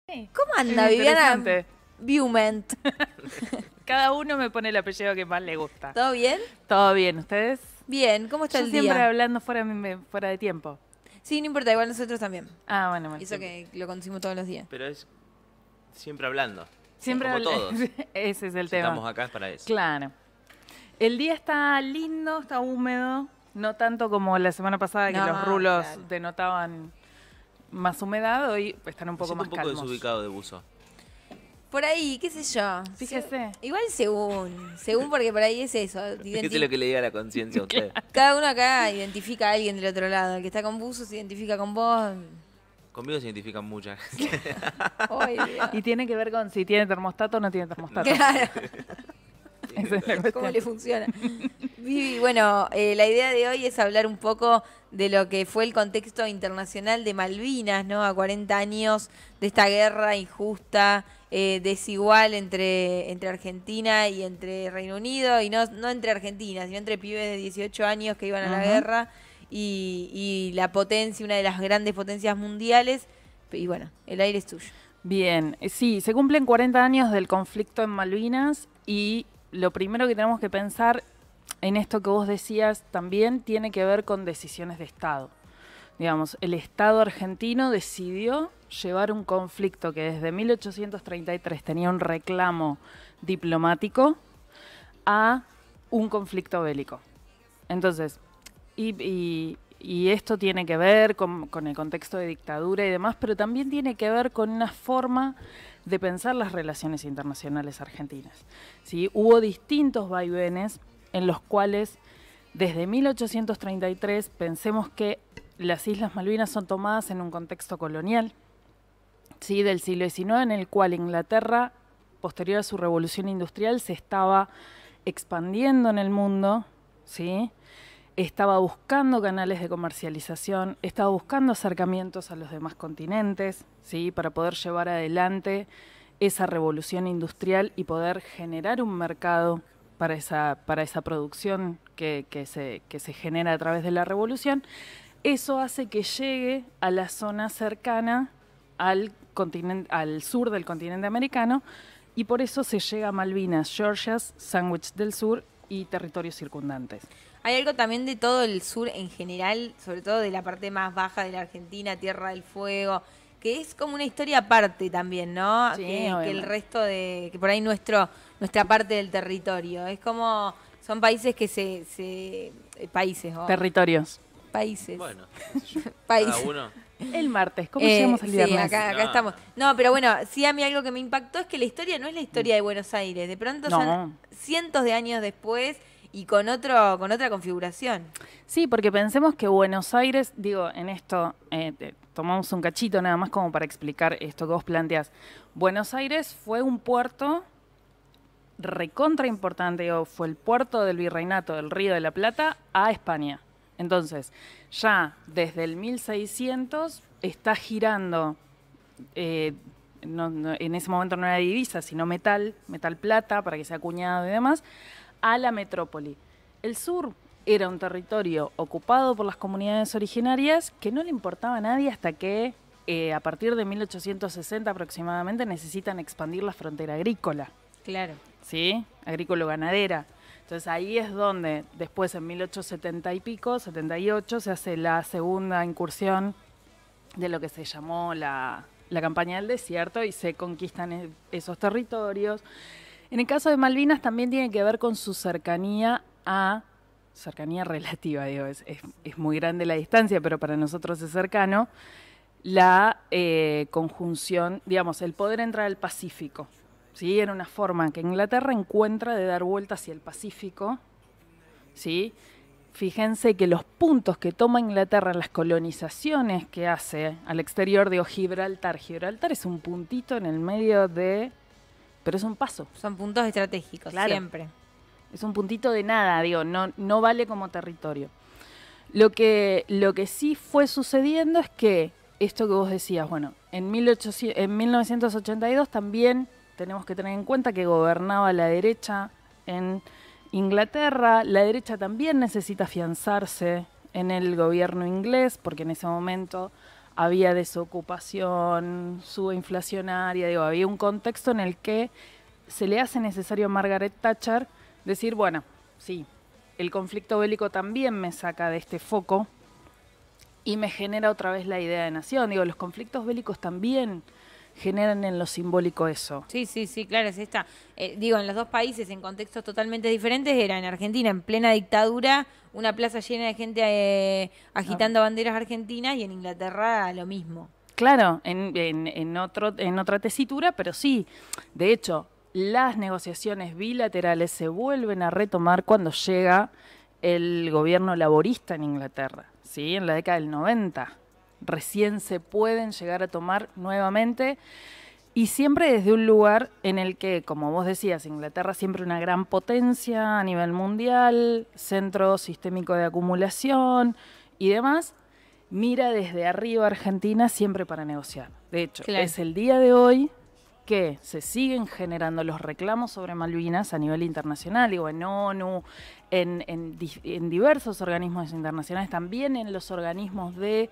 Sí, ¿Cómo es anda, Viviana interesante. Viewment? Cada uno me pone el apellido que más le gusta. ¿Todo bien? ¿Todo bien? ¿Ustedes? Bien, ¿cómo está Yo el siempre día? hablando fuera de tiempo. Sí, no importa, igual nosotros también. Ah, bueno. Eso que lo conducimos todos los días. Pero es siempre hablando. Siempre Como todos. Ese es el Si tema. estamos acá es para eso. Claro. El día está lindo, está húmedo. No tanto como la semana pasada que No, los rulos claro. denotaban más humedad. Hoy están un Me poco siento más un poco calmos. desubicado de buzo. Por ahí, qué sé yo. Fíjese. Igual según porque por ahí es eso. Fíjese lo que le diga la conciencia a usted. Cada uno acá identifica a alguien del otro lado. El que está con buzo se identifica con vos. Conmigo se identifican muchas gente. Ay, Dios. Y tiene que ver con si tiene termostato o no tiene termostato. Claro, Esa es la ¿cómo cuestión. le funciona? Vivi, bueno, la idea de hoy es hablar un poco de lo que fue el contexto internacional de Malvinas, ¿no? A 40 años de esta guerra injusta, desigual entre Argentina y entre Reino Unido, y no entre Argentina, sino entre pibes de 18 años que iban a la Ujú. guerra y la potencia, una de las grandes potencias mundiales. Y bueno, el aire es tuyo. Bien, sí, se cumplen 40 años del conflicto en Malvinas y lo primero que tenemos que pensar en esto que vos decías también tiene que ver con decisiones de Estado. Digamos, el Estado argentino decidió llevar un conflicto que desde 1833 tenía un reclamo diplomático a un conflicto bélico. Entonces, y esto tiene que ver con el contexto de dictadura y demás, pero también tiene que ver con una forma de pensar las relaciones internacionales argentinas. ¿Sí? Hubo distintos vaivenes en los cuales desde 1833 pensemos que las Islas Malvinas son tomadas en un contexto colonial, ¿sí? Del siglo XIX, en el cual Inglaterra, posterior a su revolución industrial, se estaba expandiendo en el mundo, ¿sí? Estaba buscando canales de comercialización, estaba buscando acercamientos a los demás continentes, ¿sí? Para poder llevar adelante esa revolución industrial y poder generar un mercado para esa producción que se genera a través de la revolución. Eso hace que llegue a la zona cercana al sur del continente americano y por eso se llega a Malvinas, Georgias, Sandwich del Sur y territorios circundantes. Hay algo también de todo el sur en general, sobre todo de la parte más baja de la Argentina, Tierra del Fuego, que es como una historia aparte también, ¿no? Sí, que el obviamente. resto que por ahí nuestra parte del territorio. Es como, son países países, oh, Territorios. países, Bueno, qué sé yo. Cada países. uno. El martes, ¿cómo llegamos el Sí, viernes? acá No. estamos. No, pero bueno, sí a mí algo que me impactó es que la historia no es la historia de Buenos Aires. De pronto No. son cientos de años después y con otra configuración. Sí, porque pensemos que Buenos Aires, digo, en esto tomamos un cachito nada más como para explicar esto que vos planteás. Buenos Aires fue un puerto recontra importante, digo, fue el puerto del Virreinato del Río de la Plata a España. Entonces, ya desde el 1600 está girando, en ese momento no era divisa, sino metal plata, para que sea acuñado y demás, a la metrópoli. El sur era un territorio ocupado por las comunidades originarias que no le importaba a nadie hasta que a partir de 1860 aproximadamente necesitan expandir la frontera agrícola, Claro. ¿sí? Agrícola-ganadera. Entonces ahí es donde después en 1870 y pico, 78, se hace la segunda incursión de lo que se llamó la campaña del desierto y se conquistan esos territorios. En el caso de Malvinas también tiene que ver con su cercanía relativa, digo, es muy grande la distancia, pero para nosotros es cercano, la conjunción, digamos, el poder entrar al Pacífico, ¿sí? Era una forma que Inglaterra encuentra de dar vuelta hacia el Pacífico, ¿sí? Fíjense que los puntos que toma Inglaterra en las colonizaciones que hace al exterior, digo, Gibraltar es un puntito en el medio pero es un paso. Son puntos estratégicos, Claro. siempre. Es un puntito de nada, digo, no vale como territorio. Lo que sí fue sucediendo es que, esto que vos decías, bueno, en 1982 también tenemos que tener en cuenta que gobernaba la derecha en Inglaterra. La derecha también necesita afianzarse en el gobierno inglés, porque en ese momento había desocupación, suba inflacionaria, digo, había un contexto en el que se le hace necesario a Margaret Thatcher decir, bueno, sí, el conflicto bélico también me saca de este foco y me genera otra vez la idea de nación. Digo, los conflictos bélicos también generan en lo simbólico eso. Sí, claro, es esta. Digo, en los dos países, en contextos totalmente diferentes, era en Argentina, en plena dictadura, una plaza llena de gente agitando banderas argentinas, y en Inglaterra lo mismo. Claro, en otra tesitura, pero sí. De hecho, las negociaciones bilaterales se vuelven a retomar cuando llega el gobierno laborista en Inglaterra, ¿sí? En la década del 90. Recién se pueden llegar a tomar nuevamente, y siempre desde un lugar en el que, como vos decías, Inglaterra siempre una gran potencia a nivel mundial, centro sistémico de acumulación y demás, mira desde arriba a Argentina siempre para negociar. De hecho, Claro. es el día de hoy que se siguen generando los reclamos sobre Malvinas a nivel internacional, digo, en ONU, en diversos organismos internacionales, también en los organismos de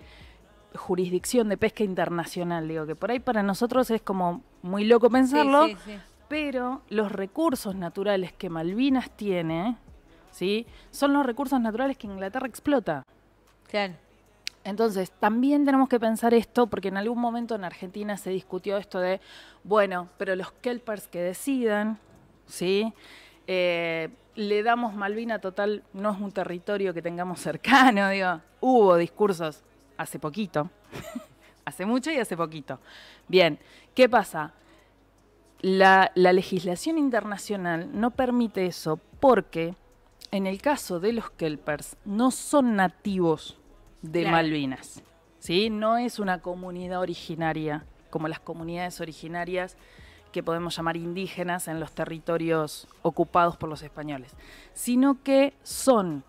jurisdicción de pesca internacional, digo, que por ahí para nosotros es como muy loco pensarlo, Sí. pero los recursos naturales que Malvinas tiene, ¿sí?, son los recursos naturales que Inglaterra explota. Claro. Entonces, también tenemos que pensar esto, porque en algún momento en Argentina se discutió esto de, bueno, pero los kelpers que decidan, ¿sí?, le damos Malvina, total, no es un territorio que tengamos cercano, digo, hubo discursos hace poquito, hace mucho y hace poquito. Bien, ¿qué pasa? La legislación internacional no permite eso porque en el caso de los kelpers no son nativos de Claro. Malvinas, ¿sí? No es una comunidad originaria como las comunidades originarias que podemos llamar indígenas en los territorios ocupados por los españoles, sino que son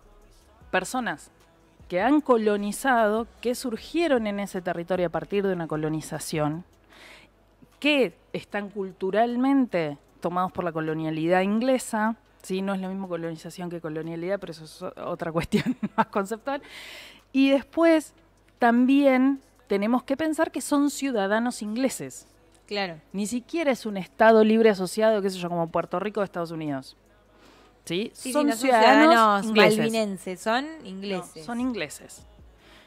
personas que han colonizado, que surgieron en ese territorio a partir de una colonización, que están culturalmente tomados por la colonialidad inglesa, ¿sí? No es lo mismo colonización que colonialidad, pero eso es otra cuestión más conceptual. Y después también tenemos que pensar que son ciudadanos ingleses. Claro. Ni siquiera es un estado libre asociado, qué sé yo, como Puerto Rico de Estados Unidos. ¿Sí? Sí, Son no ciudadanos ingleses. malvinenses, son No, ingleses. son ingleses.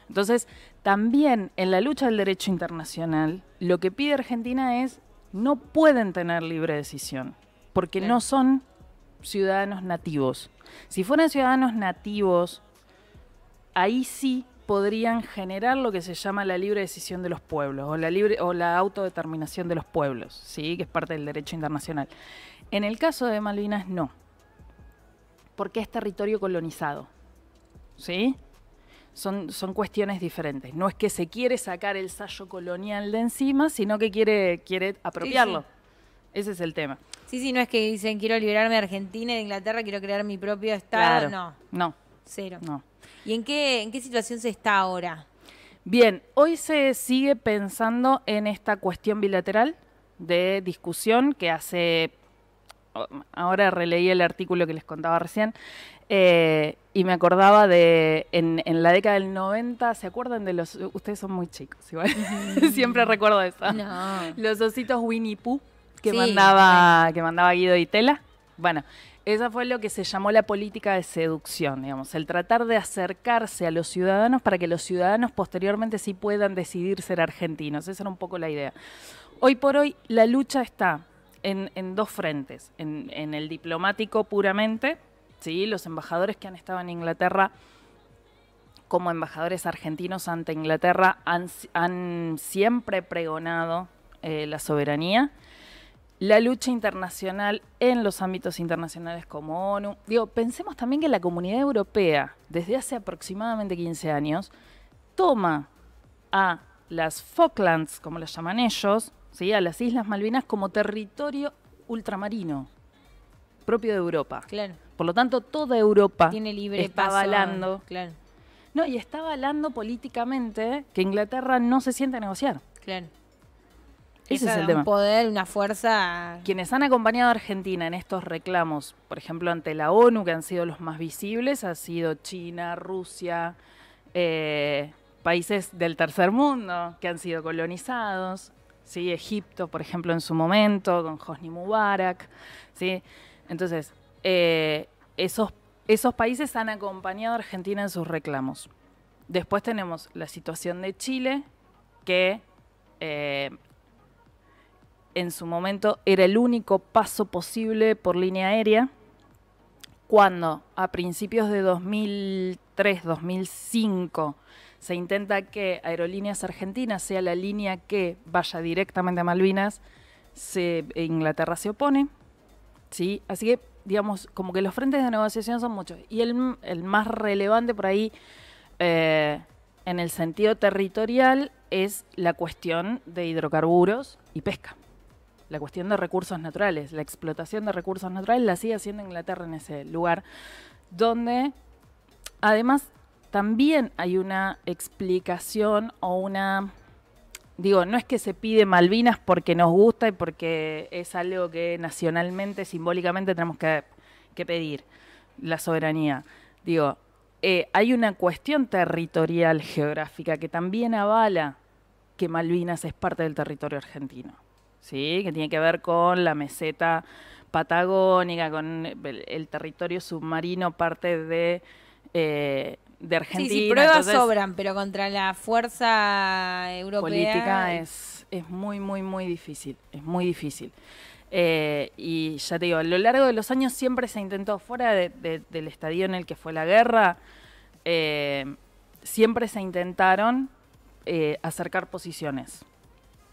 Entonces, también en la lucha del derecho internacional, lo que pide Argentina es, no pueden tener libre decisión, porque Claro. no son ciudadanos nativos. Si fueran ciudadanos nativos, ahí sí podrían generar lo que se llama la libre decisión de los pueblos, o la autodeterminación de los pueblos, ¿sí?, que es parte del derecho internacional. En el caso de Malvinas, no, porque es territorio colonizado, ¿sí? Son cuestiones diferentes. No es que se quiere sacar el sayo colonial de encima, sino que quiere apropiarlo. Sí. Ese es el tema. Sí, no es que dicen quiero liberarme de Argentina y de Inglaterra, quiero crear mi propio estado. Claro. No, No, cero. no. ¿Y en qué situación se está ahora? Bien, hoy se sigue pensando en esta cuestión bilateral de discusión que ahora releí el artículo que les contaba recién, y me acordaba en la década del 90, ¿se acuerdan de ustedes son muy chicos, igual, siempre recuerdo eso. No. Los ositos Winnie Pooh que Sí, mandaba Guido Di Tella. Bueno, esa fue lo que se llamó la política de seducción, digamos, el tratar de acercarse a los ciudadanos para que los ciudadanos posteriormente sí puedan decidir ser argentinos. Esa era un poco la idea. Hoy por hoy la lucha está en dos frentes, en el diplomático puramente, ¿sí? Los embajadores que han estado en Inglaterra como embajadores argentinos ante Inglaterra han siempre pregonado la soberanía. La lucha internacional en los ámbitos internacionales como ONU. Digo, pensemos también que la Comunidad Europea, desde hace aproximadamente 15 años, toma a las Falklands, como las llaman ellos, ¿sí?, a las Islas Malvinas como territorio ultramarino, propio de Europa. Claro. Por lo tanto, toda Europa Tiene libre está paso. avalando. Claro, No, y está avalando políticamente que Inglaterra no se siente a negociar. claro. Ese Eso es el da tema. un poder, una fuerza. Quienes han acompañado a Argentina en estos reclamos, por ejemplo, ante la ONU, que han sido los más visibles, ha sido China, Rusia, países del tercer mundo que han sido colonizados, ¿sí? Egipto, por ejemplo, en su momento, con Hosni Mubarak, ¿sí? Entonces, esos países han acompañado a Argentina en sus reclamos. Después tenemos la situación de Chile, que en su momento era el único paso posible por línea aérea, cuando a principios de 2003-2005 se intenta que Aerolíneas Argentinas sea la línea que vaya directamente a Malvinas, Inglaterra se opone, ¿sí? Así que, digamos, como que los frentes de negociación son muchos. Y el más relevante por ahí, en el sentido territorial, es la cuestión de hidrocarburos y pesca. La cuestión de recursos naturales, la explotación de recursos naturales la sigue haciendo Inglaterra en ese lugar, donde además también hay una explicación o una... Digo, no es que se pide Malvinas porque nos gusta y porque es algo que nacionalmente, simbólicamente tenemos que pedir, la soberanía. Digo, hay una cuestión territorial geográfica que también avala que Malvinas es parte del territorio argentino. ¿Sí? Que tiene que ver con la meseta patagónica, con el territorio submarino, parte de Argentina. Sí, pruebas sobran, pero contra la fuerza europea... Política es muy, muy, muy difícil, es muy difícil. Y ya te digo, a lo largo de los años siempre se intentó, fuera del estadio en el que fue la guerra, siempre se intentaron acercar posiciones.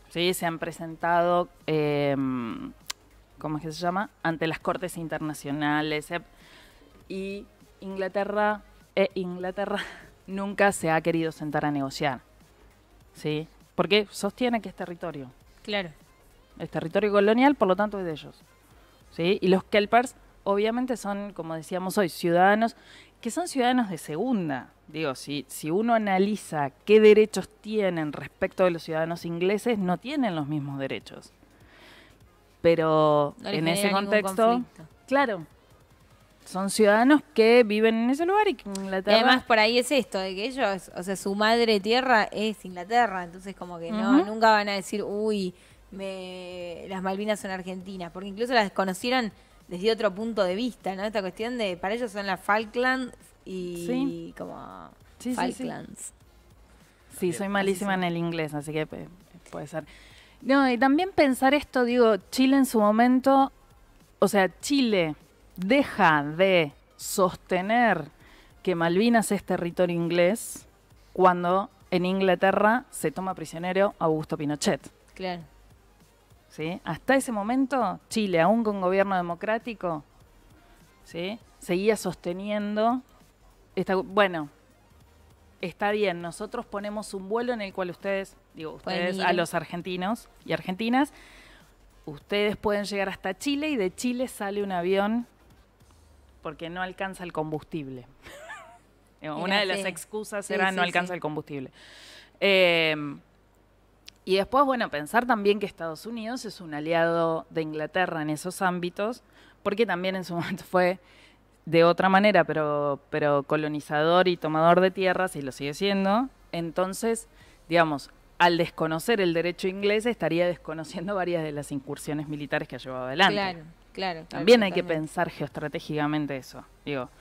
¿Sí? Se han presentado, ¿cómo es que se llama? Ante las cortes internacionales. Y Inglaterra nunca se ha querido sentar a negociar. ¿Sí? Porque sostiene que es territorio. Claro. Es territorio colonial, por lo tanto es de ellos. ¿Sí? Y los kelpers, obviamente, son, como decíamos hoy, ciudadanos que son ciudadanos de segunda. Digo, si uno analiza qué derechos tienen respecto de los ciudadanos ingleses, no tienen los mismos derechos. Pero No les en genera ese ningún contexto, conflicto. claro, son ciudadanos que viven en ese lugar y que Y Inglaterra... además por ahí es esto, de que ellos, o sea, su madre tierra es Inglaterra, entonces como que no, nunca van a decir, uy, las Malvinas son argentinas, porque incluso las conocieron desde otro punto de vista, ¿no? Esta cuestión de, para ellos son las Falklands y Sí. como Sí, sí, Falklands. Sí, soy malísima en el inglés, así que puede ser. No, y también pensar esto, digo, Chile en su momento, o sea, Chile deja de sostener que Malvinas es territorio inglés cuando en Inglaterra se toma prisionero Augusto Pinochet. Claro. ¿Sí? Hasta ese momento, Chile, aún con gobierno democrático, ¿sí? Seguía sosteniendo... bueno, está bien, nosotros ponemos un vuelo en el cual ustedes a los argentinos y argentinas, ustedes pueden llegar hasta Chile y de Chile sale un avión porque no alcanza el combustible. Una de las excusas era no alcanza el combustible. Y después, bueno, pensar también que Estados Unidos es un aliado de Inglaterra en esos ámbitos, porque también en su momento fue de otra manera, pero colonizador y tomador de tierras, y lo sigue siendo. Entonces, digamos, al desconocer el derecho inglés, estaría desconociendo varias de las incursiones militares que ha llevado adelante. Claro. También hay que pensar geoestratégicamente eso. Digo,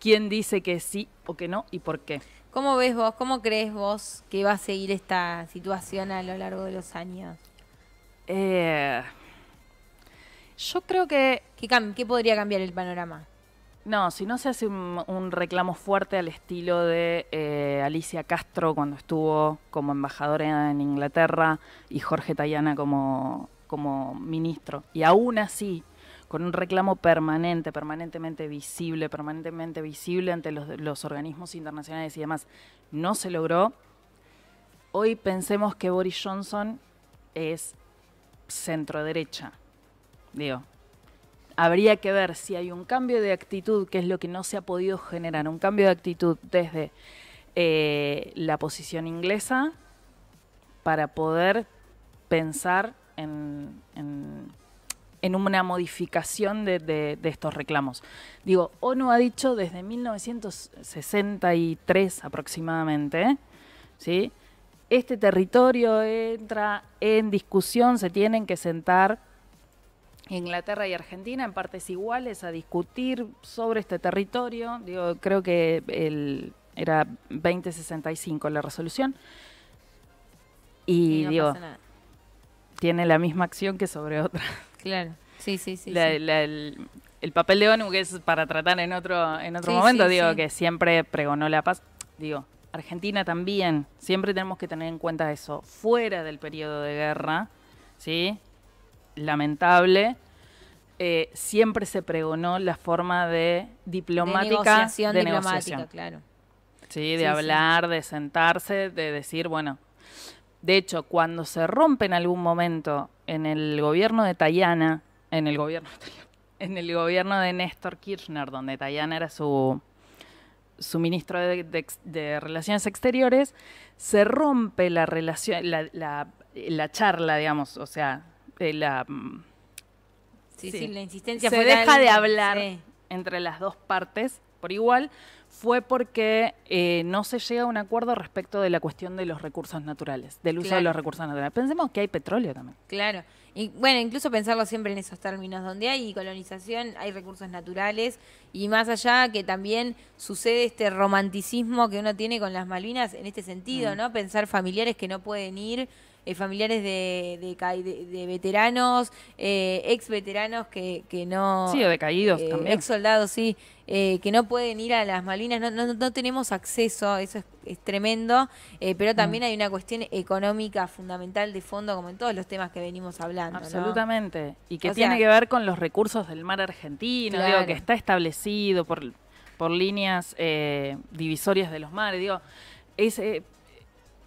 ¿quién dice que sí o que no y por qué? ¿Cómo ves vos, cómo crees vos que va a seguir esta situación a lo largo de los años? Yo creo que... ¿Qué podría cambiar el panorama? No, si no se hace un reclamo fuerte al estilo de Alicia Castro cuando estuvo como embajadora en Inglaterra y Jorge Tayana como ministro. Y aún así, con un reclamo permanentemente visible ante los organismos internacionales y demás, no se logró. Hoy pensemos que Boris Johnson es centro-derecha. Digo, habría que ver si hay un cambio de actitud, que es lo que no se ha podido generar, un cambio de actitud desde la posición inglesa para poder pensar en una modificación de estos reclamos. Digo, ONU ha dicho desde 1963 aproximadamente ¿sí? Este territorio entra en discusión, se tienen que sentar Inglaterra y Argentina en partes iguales a discutir sobre este territorio. Digo, creo que era 2065 la resolución. Y no digo, pasa nada. tiene la misma acción que sobre otra. Claro, sí. El papel de ONU, que es para tratar en otro Sí, momento, sí, digo, sí. que siempre pregonó la paz. Digo, Argentina también, siempre tenemos que tener en cuenta eso. Fuera del periodo de guerra, ¿sí? Lamentable, siempre se pregonó la forma de diplomática, de negociación, claro. Sí, de Sí, hablar, de sentarse, de decir, bueno. De hecho, cuando se rompe en algún momento en el gobierno de Tayana, en el gobierno de Néstor Kirchner, donde Tayana era su ministro de Relaciones Exteriores, se rompe la relación, la charla, digamos, o sea, la insistencia se fue deja tal, de hablar sí. entre las dos partes por igual, fue porque no se llega a un acuerdo respecto de la cuestión de los recursos naturales, del uso de los recursos naturales. Pensemos que hay petróleo también. Claro. Y bueno, incluso pensarlo siempre en esos términos, donde hay colonización, hay recursos naturales, y más allá que también sucede este romanticismo que uno tiene con las Malvinas en este sentido, ¿no? Pensar familiares que no pueden ir, familiares de veteranos, ex veteranos que no... Sí, o de caídos también. Ex soldados, sí, que no pueden ir a las Malvinas, no tenemos acceso, eso es tremendo, pero también hay una cuestión económica fundamental de fondo, como en todos los temas que venimos hablando. Absolutamente, ¿no? y que O tiene sea, que ver con los recursos del mar argentino, claro. digo, que está establecido por líneas divisorias de los mares, digo,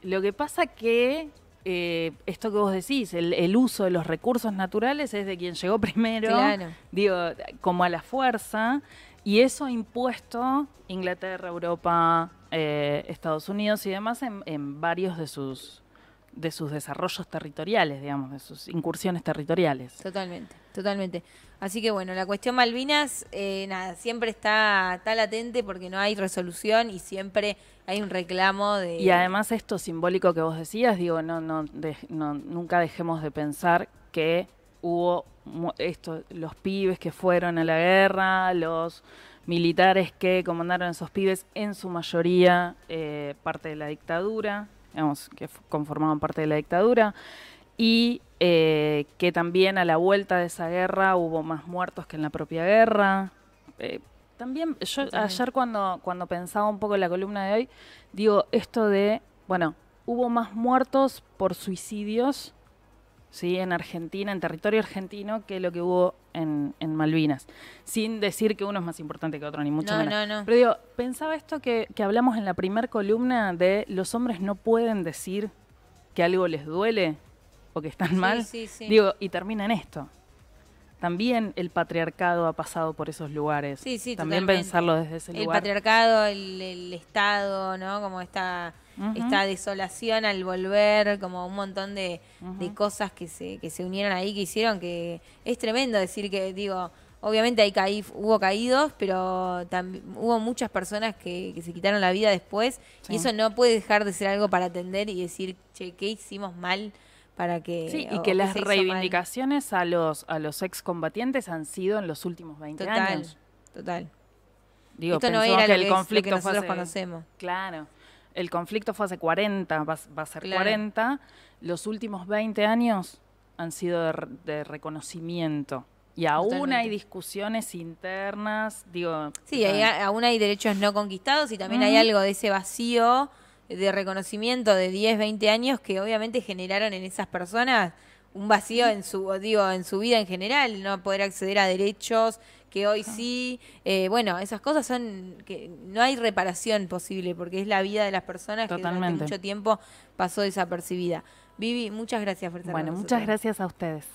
lo que pasa que esto que vos decís, el uso de los recursos naturales es de quien llegó primero, claro. digo, como a la fuerza, y eso ha impuesto Inglaterra, Europa, Estados Unidos y demás en varios de sus desarrollos territoriales, digamos, de sus incursiones territoriales. Totalmente. Así que bueno, la cuestión Malvinas, nada, siempre está latente porque no hay resolución y siempre hay un reclamo de... Y además esto simbólico que vos decías, digo, nunca dejemos de pensar que hubo los pibes que fueron a la guerra, los militares que comandaron a esos pibes, en su mayoría parte de la dictadura, digamos, que conformaban parte de la dictadura, y que también a la vuelta de esa guerra hubo más muertos que en la propia guerra. También yo ayer cuando pensaba un poco en la columna de hoy, digo esto de, bueno, hubo más muertos por suicidios, ¿sí? En Argentina, en territorio argentino, que lo que hubo en Malvinas. Sin decir que uno es más importante que otro, ni mucho menos. No. Pero digo, pensaba esto que hablamos en la primer columna de los hombres no pueden decir que algo les duele o que están mal. Sí. Digo, y termina en esto. También el patriarcado ha pasado por esos lugares. Sí, también totalmente. pensarlo desde ese lugar. El patriarcado, el Estado, ¿no? Como esta desolación al volver, como un montón de cosas que se unieron ahí, que hicieron, que es tremendo decir que, digo, obviamente hubo caídos, pero hubo muchas personas que se quitaron la vida después, y eso no puede dejar de ser algo para atender y decir, che, ¿qué hicimos mal? Para que, sí, y que las reivindicaciones a los excombatientes han sido en los últimos 20 años. Total. Digo, esto no era que el conflicto que nosotros fue conocemos. Claro. El conflicto fue hace 40, va a ser 40. Los últimos 20 años han sido de reconocimiento. Y aún hay discusiones internas, digo... Sí, aún hay derechos no conquistados y también hay algo de ese vacío de reconocimiento de 10, 20 años que obviamente generaron en esas personas un vacío en su vida en general, no poder acceder a derechos que hoy sí, bueno, esas cosas son que no hay reparación posible porque es la vida de las personas que durante mucho tiempo pasó desapercibida. Vivi, muchas gracias por estar con nosotros. Muchas gracias a ustedes.